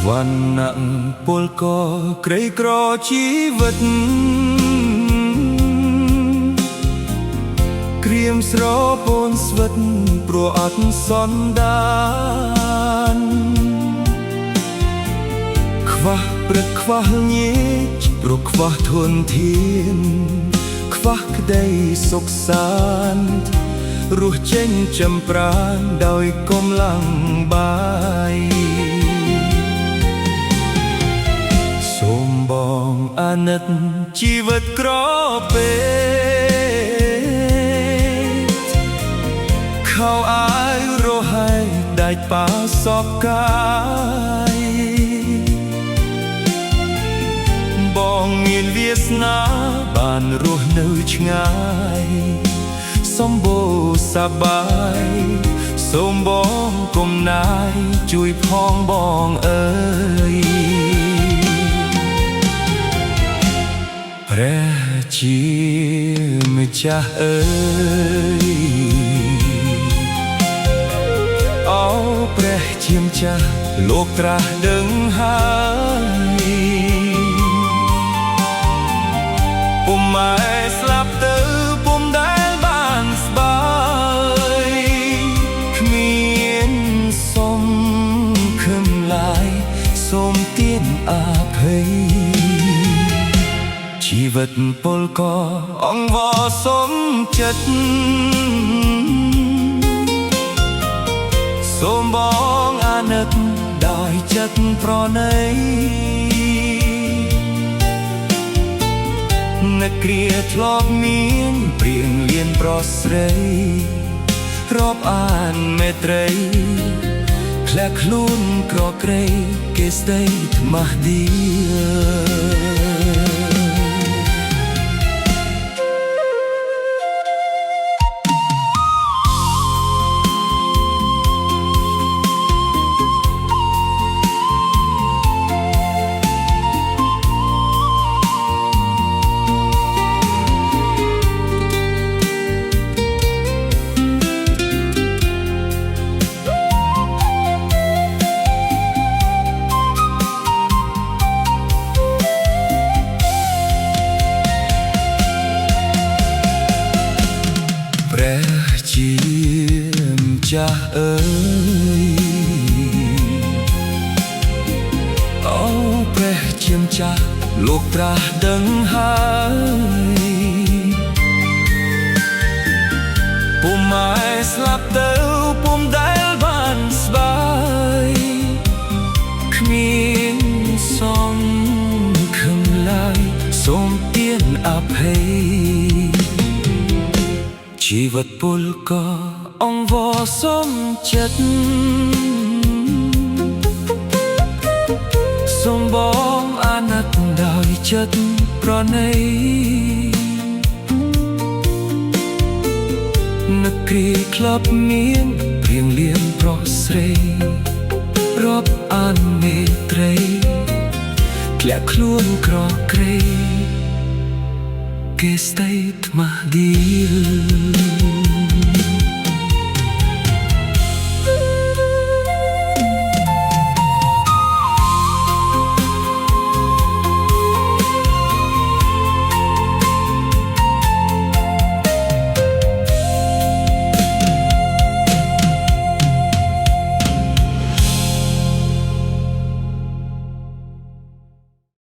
វណ្ណៈពលក៏ក្រីក្រជីវិតក្រៀមស្រពូនស្វិតព្រោះអត់សន្តានខ្វះព្រឹកខ្វះញេកព្រោះខ្វះធនធានខ្វះក្តីសុខសាន្តរស់ចេញចម្ប្រានដោយកម្លាំងបាយសូមបងអាណិតជីវិតក្រពេកខោអាយរហែកដាច់ប៉ាសពកាយបងមានវាសនាបានរស់នៅឆ្ងាយសម្បូរសប្បាយសូមបងគុំណាយជួយផងបងអើយព្រះជាម្ចាស់អើយអូព្រះជាម្ចាស់លោកត្រាស់ដឹងហើយពុំម៉ែស្លាប់ទៅពុំដែលបានស្បើយគ្មានសុំខឹមឡាយសូមទានអភ័យជីវិតពលក៏អង្វរសុំចិត្តសូមបងអាណិតដោយចិត្តប្រណីនឹកគ្រាធ្លាប់មានព្រៀងលៀនប្រស្រីរាប់អានមេត្រីធ្លាក់ខ្លួនក្រក្រៃគេស្ដីថ្មាស់ឌីព្រះជាម្ចាស់អើយអូព្រះជាម្ចាស់លោកត្រាស់ដឹងហើយពុំម៉ែស្លាប់ទៅពុំដែលបានស្បើយគ្មានសំខឹងឡើយសូមទានអភ័យជីវិតពលក៏អង្វរសុំចិត្តសូមបងអាណិតដោយចិត្តប្រណីនឹកគ្រាធ្លាប់មានព្រៀងលៀនប្រស្រីរាប់អានមេត្រីធ្លាក់ខ្លួនក្រក្រៃគេស្ដីថ្មាស់ឌីល